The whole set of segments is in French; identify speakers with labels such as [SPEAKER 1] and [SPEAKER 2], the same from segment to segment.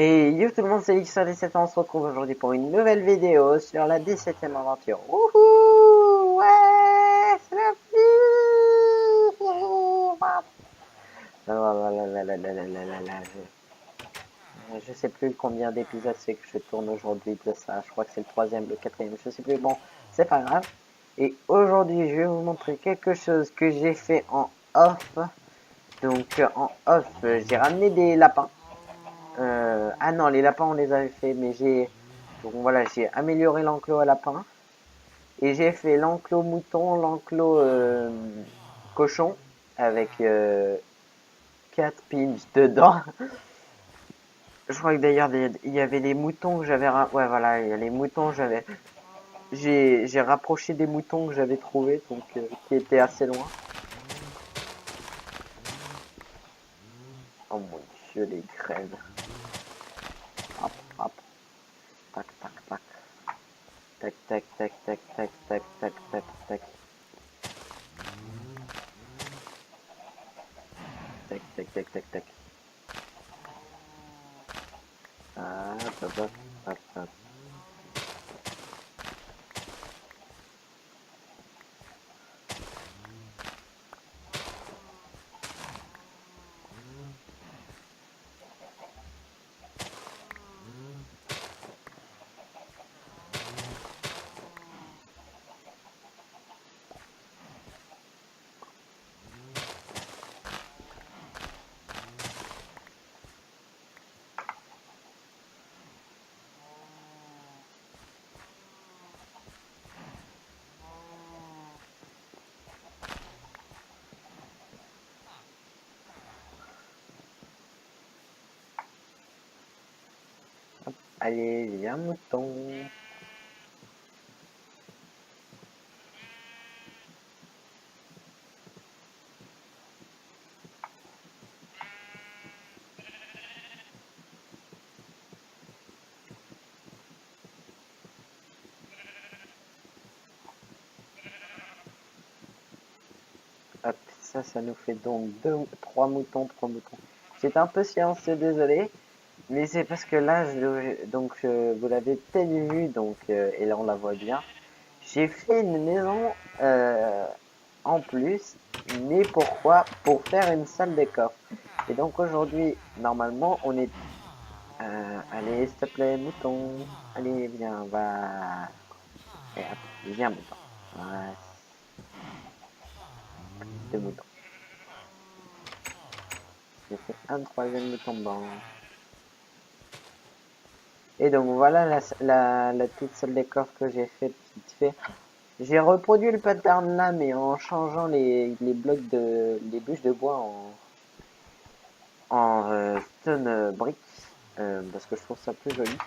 [SPEAKER 1] Et yo tout le monde, c'est X17, on se retrouve aujourd'hui pour une nouvelle vidéo sur la 17e aventure. Wouhou! Ouais! C'est la Je sais plus combien d'épisodes c'est que je tourne aujourd'hui de ça. Je crois que c'est le troisième, le quatrième, je sais plus. Bon, c'est pas grave. Et aujourd'hui, je vais vous montrer quelque chose que j'ai fait en off. Donc en off, j'ai ramené des lapins. Ah non, les lapins on les avait fait, mais donc voilà, j'ai amélioré l'enclos à lapin et j'ai fait l'enclos mouton, l'enclos cochon avec 4 pins dedans. Je crois que d'ailleurs il y avait les moutons que j'avais, ouais voilà, il y a les moutons j'ai rapproché des moutons que j'avais trouvés donc qui étaient assez loin. Oh mon dieu, les graines. Hop, hop, tac, tac, tac, tac, tac, tac, tac, tac, tac, tac, tac, tac. Tac, tac, tac, tac, tac. Ah, hop, hop, hop, hop. Allez, viens mouton. Hop, ça nous fait donc 3 moutons. J'étais un peu silencieux, désolé, mais c'est parce que là, vous l'avez peut-être vu, donc, et là on la voit bien. J'ai fait une maison en plus, mais pourquoi? Pour faire une salle des coffres. Et donc aujourd'hui, normalement, on est... allez, s'il te plaît, mouton. Allez, viens, va. Et hop, viens, mouton. Ouais, deux moutons. J'ai fait un troisième mouton blanc. Et donc voilà la petite salle des coffres que j'ai fait vite fait. J'ai reproduit le pattern là, mais en changeant les blocs les bûches de bois en stone brick, parce que je trouve ça plus joli.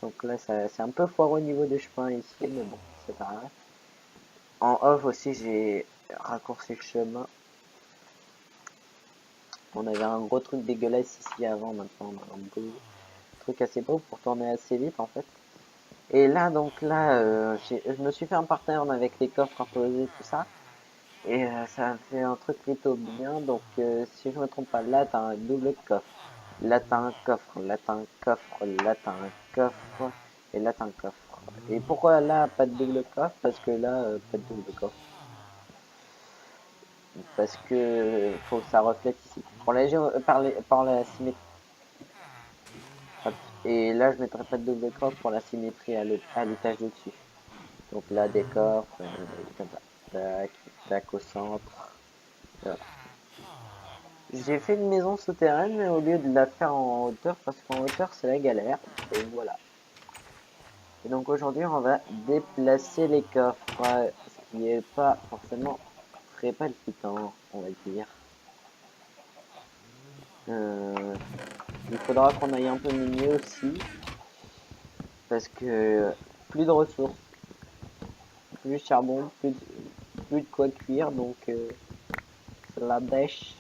[SPEAKER 1] Donc là, c'est un peu foireux au niveau des chemins ici, mais bon, c'est pas grave. En off aussi, j'ai raccourci le chemin. On avait un gros truc dégueulasse ici avant, maintenant on a un beau truc assez beau pour tourner assez vite en fait. Et là, donc là, je me suis fait un partenaire avec les coffres imposés, tout ça. Et ça a fait un truc plutôt bien. Donc, si je me trompe pas, là, t'as un double coffre. Là, t'as un coffre. Là, t'as un coffre. Là, t'as un coffre. Et là, t'as un coffre. Et pourquoi là, pas de double coffre? Parce que là, pas de double coffre. Parce que faut que ça reflète ici. Pour par la symétrie. Hop. Et là, je mettrai pas de double coffre pour la symétrie à l'étage au-dessus. Donc là, des coffres, comme ça. Tac, tac au centre. Voilà. J'ai fait une maison souterraine, mais au lieu de la faire en hauteur, parce qu'en hauteur c'est la galère. Et voilà. Et donc aujourd'hui, on va déplacer les coffres, ce qui est pas forcément très palpitant, on va dire. Il faudra qu'on aille un peu minier aussi, parce que plus de ressources, plus de charbon, plus de quoi cuire, donc c'est la dèche.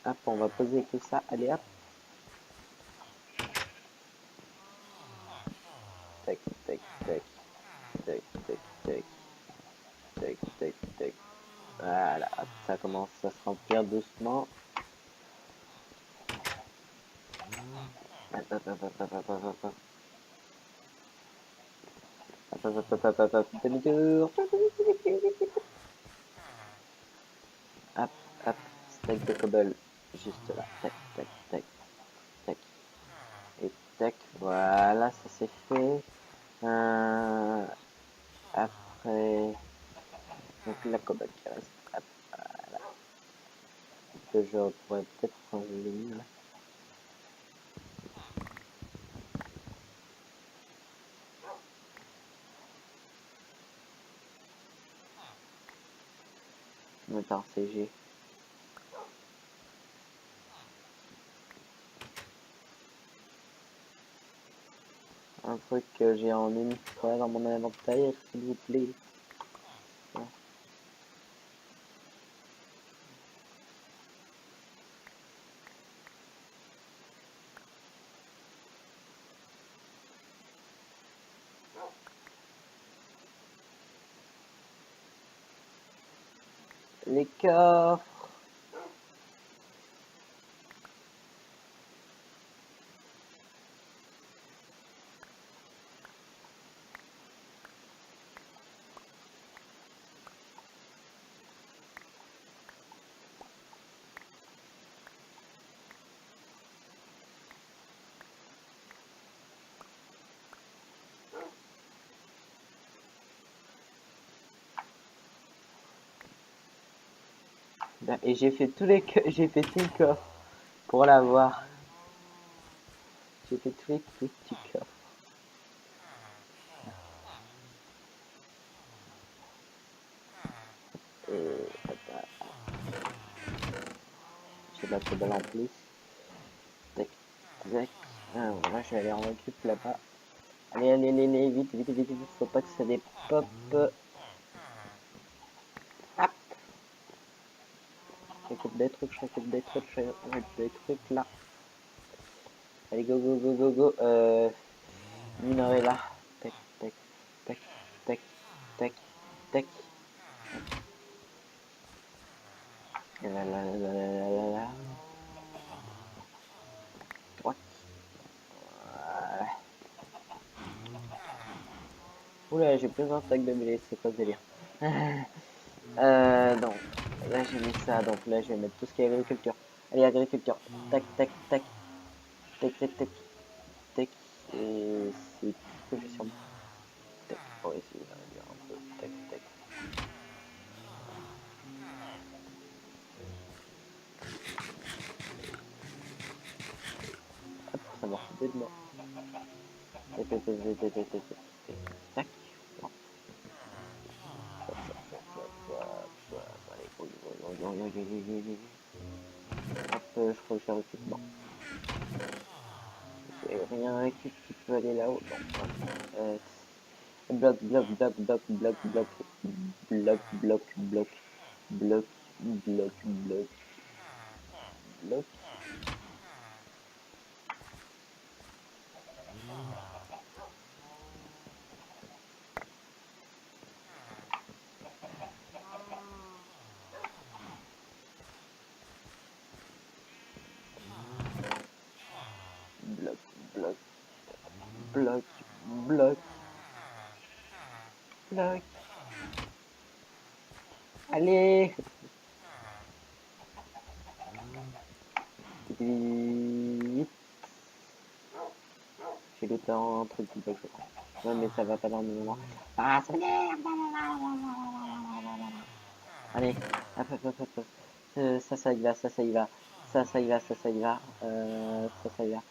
[SPEAKER 1] Hop, on va poser tout ça. Allez hop. Tac, tac, tac, tac, tac, tac, tac, tac, tac. Voilà, hop, ça commence à se remplir doucement. Demi-tour. Hop, hop, stack de cobble. Juste là. Tac, tac, tac, tac. Et tac, voilà, ça c'est fait. Après, donc la cobble qui reste. Hop, voilà. Que je pourrais peut-être enlever là. Attends, CG. Un truc que j'ai en une fois dans mon inventaire, s'il vous plaît. Voilà. Les coffres. Ben, et j'ai fait j'ai fait tout le coffre pour l'avoir. J'ai fait tous les petits coffres. Et j'ai de la cobble en plus. Tac, tac. Ah, voilà, je vais aller en récup là-bas. Allez, allez, allez, allez, vite, vite, vite, vite. Faut pas que ça dépop. Hop. Je récupère des trucs, je récupère des trucs, je récupère des trucs là. Allez, go, go, go, go, go. Minerai là. Tac, tac, tac, tac, tac, tac. Et là, là, là, là, là, là, là. Droite. Voilà. Oula, j'ai plusieurs stacks de blé, c'est quoi ce délire? Donc, là j'ai mis ça, donc là je vais mettre tout ce qui est agriculture. Allez, agriculture. Tac, tac, tac, tac, tac, tac, tac. Et c'est tout ce que j'ai sur moi. Tac, on va essayer de réduire un peu. Tac, tac. Hop, ça m'a refoutu de moi. Tac, tac, tac, tac, tac, tac, tac, tac. Non. Allez, hop, je crois que j'ai récup. Non. J'ai rien récup qui peut aller là-haut. Non. Bloc, bloc, bloc, bloc, bloc, bloc, bloc, bloc, bloc, bloc, bloc, bloc, bloc. Bloc, bloc, bloc, bloc, bloc. Allez. Vite. J'ai le temps, un truc de bloc, je crois. Ouais, mais ça va pas dans le moment. Ah, ça m'énerve. Allez, hop, hop, hop, hop, hop. Ça y va, ça y va. Ça y va, ça y va. Ça y va.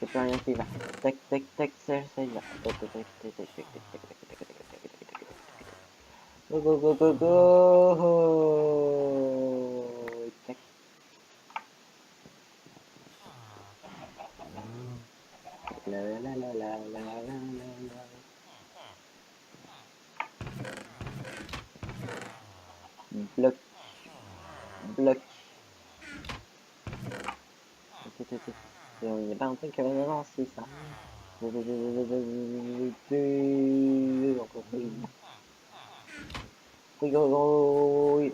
[SPEAKER 1] C'est plus rien qui va. Tac, tac, tac, ça y va. Tac, tac, tac, tac, tac, tac, tac, tac, tac, tac, tac, tac, tac, tac, tac. Go, go, go, go, go. Tac. La la la la la la la la. Bloc, bloc. Il n'y a pas un truc qui va dedans, c'est ça.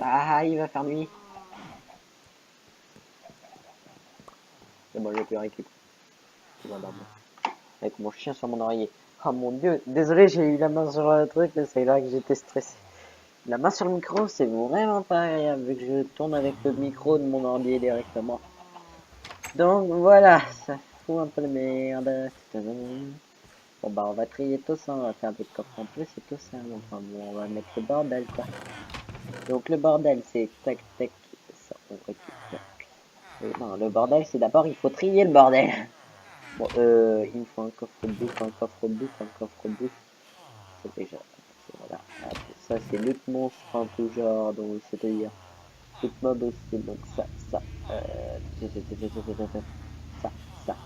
[SPEAKER 1] Ah, il va faire nuit. C'est bon, j'ai plus récupéré. Tout va dormir. Avec mon chien sur mon oreiller. Oh mon dieu, désolé, j'ai eu la main sur le truc, mais c'est là que j'étais stressé. La main sur le micro, c'est vraiment pas agréable, vu que je tourne avec le micro de mon ordi directement. Donc voilà, ça fout un peu de merde. Bon bah on va trier tout ça, on va faire des coffres en plus et tout ça. Enfin bon, on va mettre le bordel quoi. Donc le bordel c'est tac tac, ça on récupère. Non, le bordel c'est d'abord il faut trier le bordel. Bon il me faut un coffre bouffe, un coffre bouffe, un coffre bouffe. C'est déjà, voilà. Ça c'est lutte monstre en tout genre, donc c'est-à-dire toute mode aussi, donc ça, ça, ça, ça.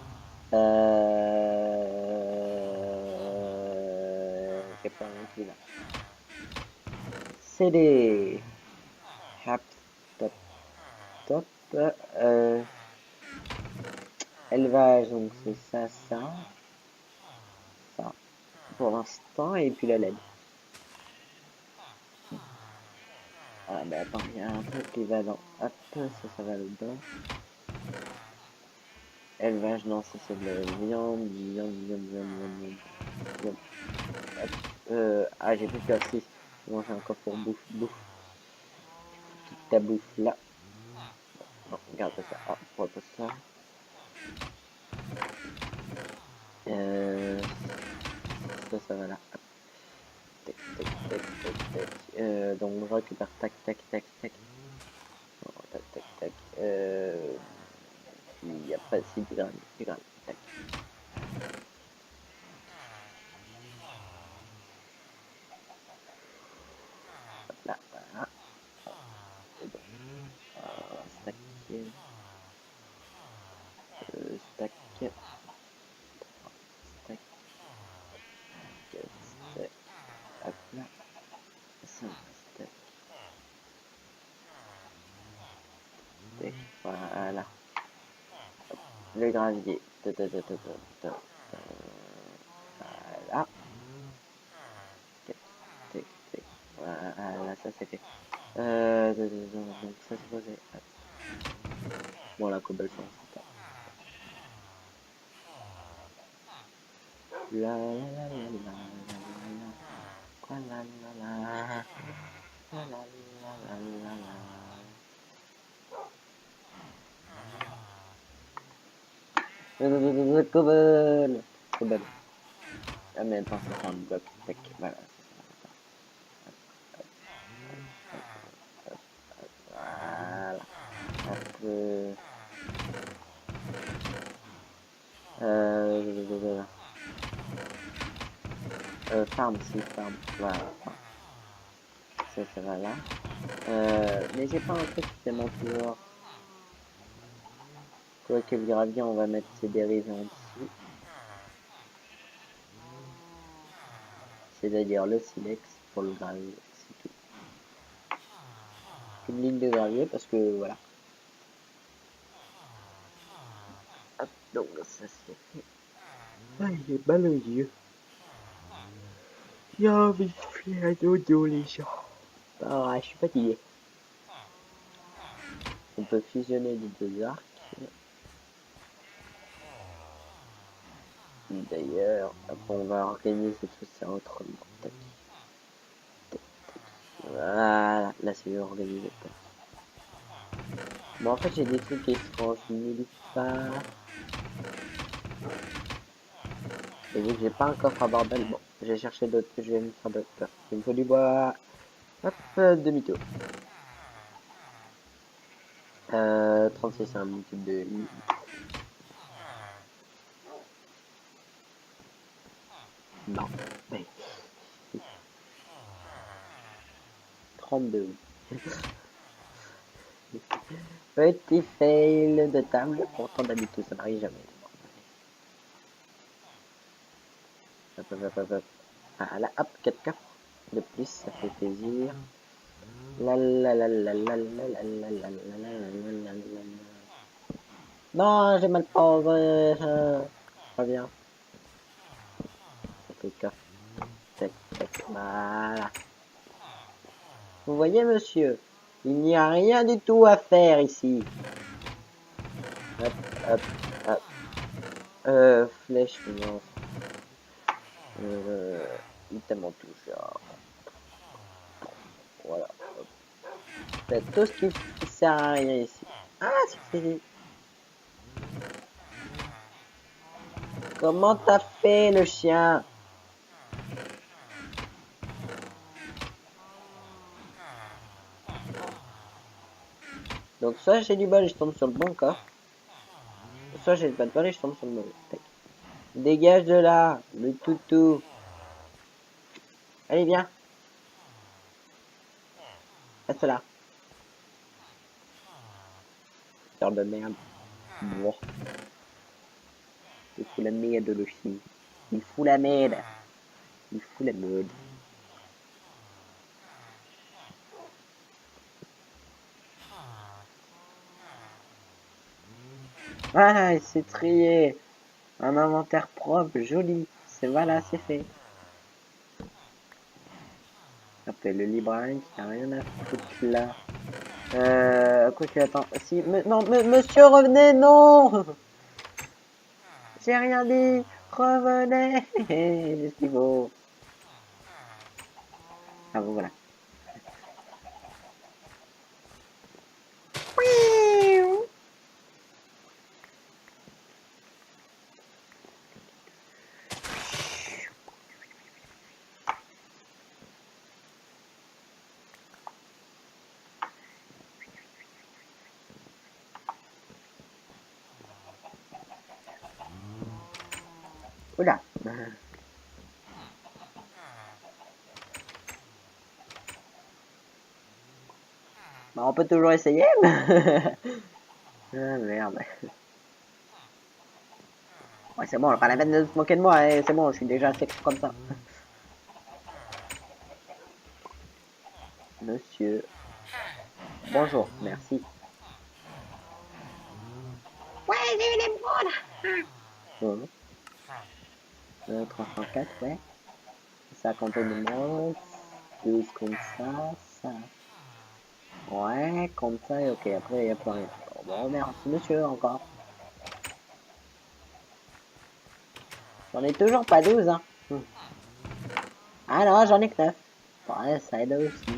[SPEAKER 1] J'ai pas un qui là. CD. Hop, top, top. Élevage, donc c'est ça, ça, ça. Pour l'instant, et puis la laine. Ah bah attends, il y a un truc qui va dans. Hop, ça va là-dedans. Élevage, non, ça c'est de la viande, viande. Hop, ah j'ai plus que 6. Moi j'ai encore pour bouffe, bouffe. Toute ta bouffe là. Non, regarde ça. Ah, on va pas ça. Ça va là. Hop. Tac, tac, tac, tac, tac. Donc je récupère tac, tac, tac, tac. Oh, tac, tac, tac. Il n'y a pas si du grain, tac. Hop là, voilà. C'est bon. Stack. Stack. Stack. Stack. Hop là. Ça, stack. Voilà. Le gravier. Voilà. Voilà, ça c'est fait. Donc ça c'est posé. Bon, la cobblestone, c'est pas. La la la la la la. Quoi la la la. La la la la la. Cobble. Cobble. Ah mais attends, ça fait un bloc. Tac, voilà. Voilà. Hop. Farm, si, farm. Voilà. Ça va là. Mais j'ai pas un truc qui tellement toujours. Quoi que le gravier, on va mettre ses dérivés en dessous. C'est-à-dire le silex pour le gravier, c'est tout. Une ligne de gravier parce que voilà. Hop, donc ça c'est fait. Ah, j'ai mal aux yeux. J'ai envie de faire un dodo les gens. Ah, je suis fatigué. On peut fusionner les deux arcs. D'ailleurs, après on va organiser tout ça autrement. Tac. Tac, tac. Voilà, là c'est organisé. Bon, en fait j'ai des trucs étranges nulle part. Et vu que j'ai pas un coffre à bordel, bon, j'ai cherché d'autres, je vais me faire d'autres coffres. Il me faut du bois. Hop, demi-tour. 36, c'est un multiple de I. Non, mais... 32. Petit fail de table, pourtant d'habitude ça n'arrive jamais. Hop, hop, hop, hop. Ah là, hop, 4 coffres de plus, ça fait plaisir. La la la la la la la la la la la. Non, j'ai mal posé. Reviens. Ça fait coffre. Tac, tac, voilà. Vous voyez, monsieur, il n'y a rien du tout à faire ici. Hop, hop, Flèche, non. Item en touche. Voilà. Faites tout ce qui sert à rien ici. Ah, c'est fini. Comment t'as fait le chien? Donc soit j'ai du bol et je tombe sur le bon coffre, soit j'ai pas de bol et je tombe sur le mauvais. Tac. Dégage de là, le toutou. Allez, viens. Reste là. Sœur de merde. Bon. Il fout la merde le chien. Il fout la merde. Il fout la merde. Voilà, il s'est trié. Un inventaire propre, joli. C'est voilà, c'est fait. Appelle le libraire qui a rien à foutre là. Quoi que attends. Si, non, monsieur, revenez, non. J'ai rien dit. Revenez. Je suis beau. Ah bon, voilà. Oula. Bah, on peut toujours essayer. Ah merde. Ouais, c'est bon, pas la peine de se moquer de moi, c'est bon, je suis déjà assez comme ça. Monsieur. Bonjour, merci. Ouais, j'ai eu les bras là. 304, ouais. Ça contentement. 12 comme ça. Ouais, comme ça, et ok, après il n'y a plus rien. Bon, merci monsieur, encore. J'en ai toujours pas 12, hein. Ah non, j'en ai que 9. Ouais, ça aide aussi.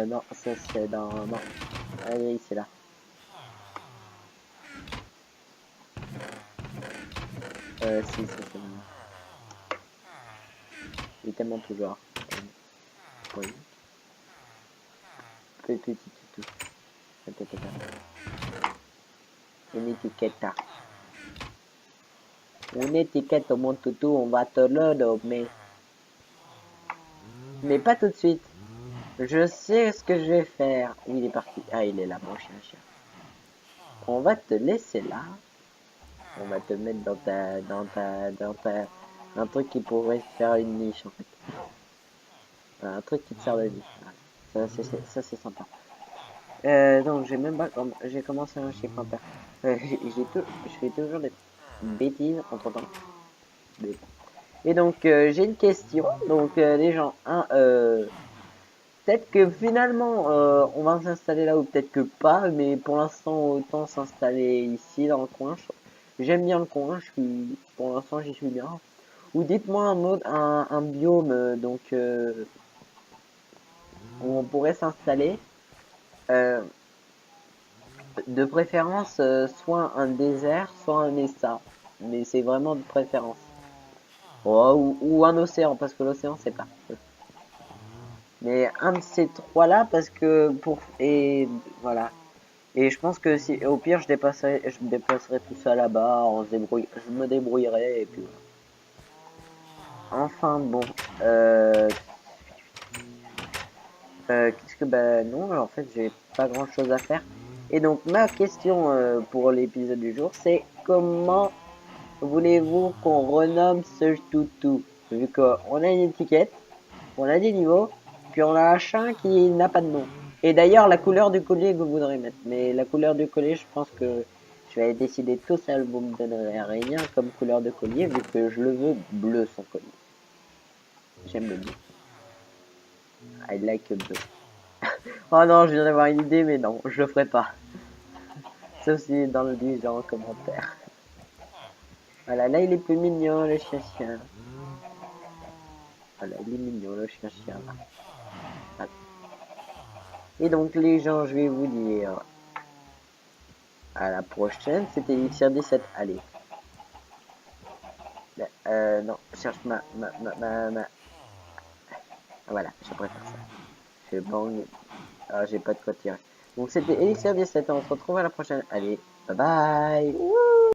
[SPEAKER 1] Non, ça c'est dans... Non. Allez, c'est là. Si, ça c'est là. Il est tellement toujours. Oui. Petit toutou. Une étiquette. Une étiquette, mon toutou, on va te le donner. Mais pas tout de suite. Je sais ce que je vais faire. Il est parti. Ah, il est là, mon chien. On va te laisser là. On va te mettre dans un truc qui pourrait faire une niche, en fait. Un truc qui te sert de niche. Voilà. Ça, c'est sympa. Donc, j'ai commencé un chiffre impair. Je fais toujours des bêtises entre temps. Et donc, j'ai une question. Donc, les gens, peut-être que finalement, on va s'installer là ou peut-être que pas, mais pour l'instant, autant s'installer ici dans le coin. J'aime bien le coin, pour l'instant, j'y suis bien. Ou dites-moi un biome, où on pourrait s'installer. De préférence, soit un désert, soit un mesa. Mais c'est vraiment de préférence. Oh, ou un océan, parce que l'océan, c'est pas. Mais un de ces trois-là, parce que et voilà. Et je pense que si, au pire, je me déplacerai tout ça là-bas, je me débrouillerai, et puis voilà. Enfin, bon. Qu'est-ce que, bah, non, en fait, j'ai pas grand-chose à faire. Et donc, ma question pour l'épisode du jour, c'est comment voulez-vous qu'on renomme ce toutou? Vu qu'on a une étiquette, on a des niveaux, puis on a un chien qui n'a pas de nom. Et d'ailleurs, la couleur du collier que vous voudrez mettre. Mais la couleur du collier, je pense que je vais décider tout seul. Vous me donnerez rien comme couleur de collier, vu que je le veux bleu, son collier. J'aime le bleu. I like bleu. Oh non, je viens d'avoir une idée, mais non, je le ferai pas. Sauf si dans le dit genre en commentaire. Voilà, là il est plus mignon le chien-chien. Voilà, il est mignon le chien-chien. Voilà. Et donc les gens, je vais vous dire à la prochaine. C'était Elixir 17. Allez. Non, je cherche ma. Ah, voilà, je préfère ça. Je bang. Ah, j'ai pas de quoi tirer. Donc c'était Elixir 17. On se retrouve à la prochaine. Allez, bye bye.